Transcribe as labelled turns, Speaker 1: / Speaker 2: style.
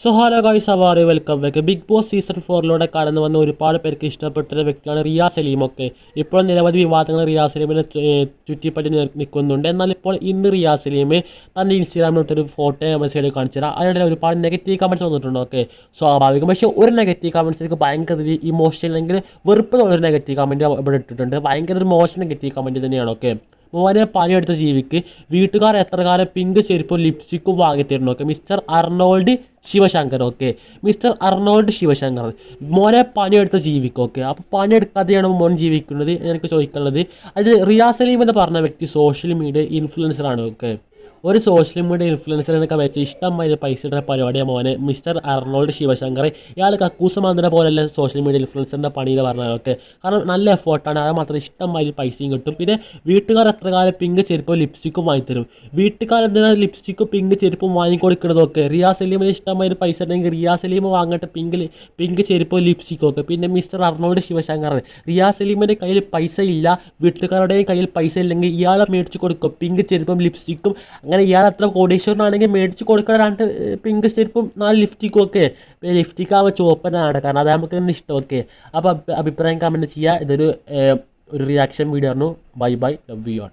Speaker 1: So hello guys, how are you? Welcome back. Bigg Boss season 4 കടന്നു വന്ന ഒരുപാട് പേർക്ക് ഇഷ്ടപ്പെട്ടൊരു വ്യക്തിയാണ് റിയ സലീം. ഒക്കെ ഇപ്പോൾ നിരവധി വിവാദങ്ങൾ റിയ സലീമിനെ ചുറ്റിപ്പറ്റി നിൽക്കുന്നുണ്ട്. എന്നാൽ ഇപ്പോൾ ഇന്ന് റിയ സലീം തൻ്റെ ഇൻസ്റ്റാഗ്രാമിലിട്ടൊരു ഫോട്ടോ മെസ്സേജ് കാണിച്ചു തരാം. അതിനിടെ ഒരുപാട് നെഗറ്റീവ് കമൻറ്റ്സ് വന്നിട്ടുണ്ട്. ഓക്കെ, സ്വാഭാവികം. പക്ഷേ ഒരു നെഗറ്റീവ് കമൻറ്റ്സ് എനിക്ക് ഭയങ്കര ഇമോഷണൽ അല്ലെങ്കിൽ വെറുപ്പ് തോന്നുന്ന നെഗറ്റീവ് കമൻറ്റ് ഇവിടെ ഇട്ടിട്ടുണ്ട്. ഭയങ്കര ഒരു മോശം നെഗറ്റീവ് കമൻറ്റ് തന്നെയാണ്. ഓക്കെ, മോനെ പണിയെടുത്ത ജീവിക്ക് വീട്ടുകാർ എത്ര കാലം പിങ്ക് ചെരുപ്പും ലിപ്സ്റ്റിക്കും വാങ്ങിത്തരുന്നു. Okay, mister Arnold Sivasankar. Okay, mister Arnold Sivasankar, മോനെ പണിയെടുത്ത ജീവിക്കും. ഓക്കെ, അപ്പോൾ പണിയെടുക്കാതെയാണ് മോൻ ജീവിക്കുന്നത് എനിക്ക് ചോദിക്കാനുള്ളത്. അത് റിയ സലീം എന്ന് പറഞ്ഞ വ്യക്തി സോഷ്യൽ മീഡിയ ഇൻഫ്ലുവൻസറാണ്. ഓക്കെ, ഒരു സോഷ്യൽ മീഡിയ ഇൻഫ്ലുവൻസറിനൊക്കെ വെച്ച് ഇഷ്ടംമാതിരി പൈസ ഇടുന്ന പരിപാടിയാണ് മോനെ മിസ്റ്റർ അർണോൾഡ് ശിവശങ്കർ. ഇയാൾ കക്കൂസ് മാന്തിനെ പോലെയല്ല സോഷ്യൽ മീഡിയ ഇൻഫ്ലുവൻസറിൻ്റെ പണി എന്ന് പറഞ്ഞാൽ. ഓക്കെ, കാരണം നല്ല എഫേർട്ടാണ്, അത് മാത്രം ഇഷ്ടംമാതിരി പൈസയും കിട്ടും. പിന്നെ വീട്ടുകാർ എത്ര കാലം പിങ്ക് ചെരുപ്പും ലിപ്സ്റ്റിക്കും വാങ്ങിത്തരും. വീട്ടുകാർ എന്തിനാണ് ലിപ്സ്റ്റിക്കും പിങ്ക് ചെരുപ്പും വാങ്ങിക്കൊടുക്കുന്നതൊക്കെ. റിയ സലീമിന് ഇഷ്ടംമാതിരി പൈസ ഉണ്ടെങ്കിൽ റിയ സലീം വാങ്ങട്ടെ പിങ്ക് ചെരുപ്പും ലിപ്സ്റ്റിക്കും. ഒക്കെ പിന്നെ മിസ്റ്റർ അർണോൾഡ് ശിവശങ്കർ, റിയ സലീമിൻ്റെ കയ്യിൽ പൈസ ഇല്ല, വീട്ടുകാരുടെയും കയ്യിൽ പൈസ ഇല്ലെങ്കിൽ ഇയാളെ മേടിച്ച് കൊടുക്കും പിങ്ക് ചെരുപ്പും ലിപ്സ്റ്റിക്കും. അങ്ങനെ ഇയാൾ അത്ര കോടീശ്വരനാണെങ്കിൽ മേടിച്ച് കൊടുക്കുന്ന 2 പിങ്ക് ചെരുപ്പും 4 ലിഫ്റ്റിക്കും. ഒക്കെ ലിഫ്റ്റിക്കാവുമ്പോൾ ചുവപ്പനാണ്, കാരണം അത് നമുക്ക് തന്നെ ഇഷ്ടം. ഓക്കെ, അപ്പോൾ അഭിപ്രായം കമൻറ്റ് ചെയ്യുക. ഇതൊരു റിയാക്ഷൻ വീഡിയോ ആയിരുന്നു. Bye bye, love you all.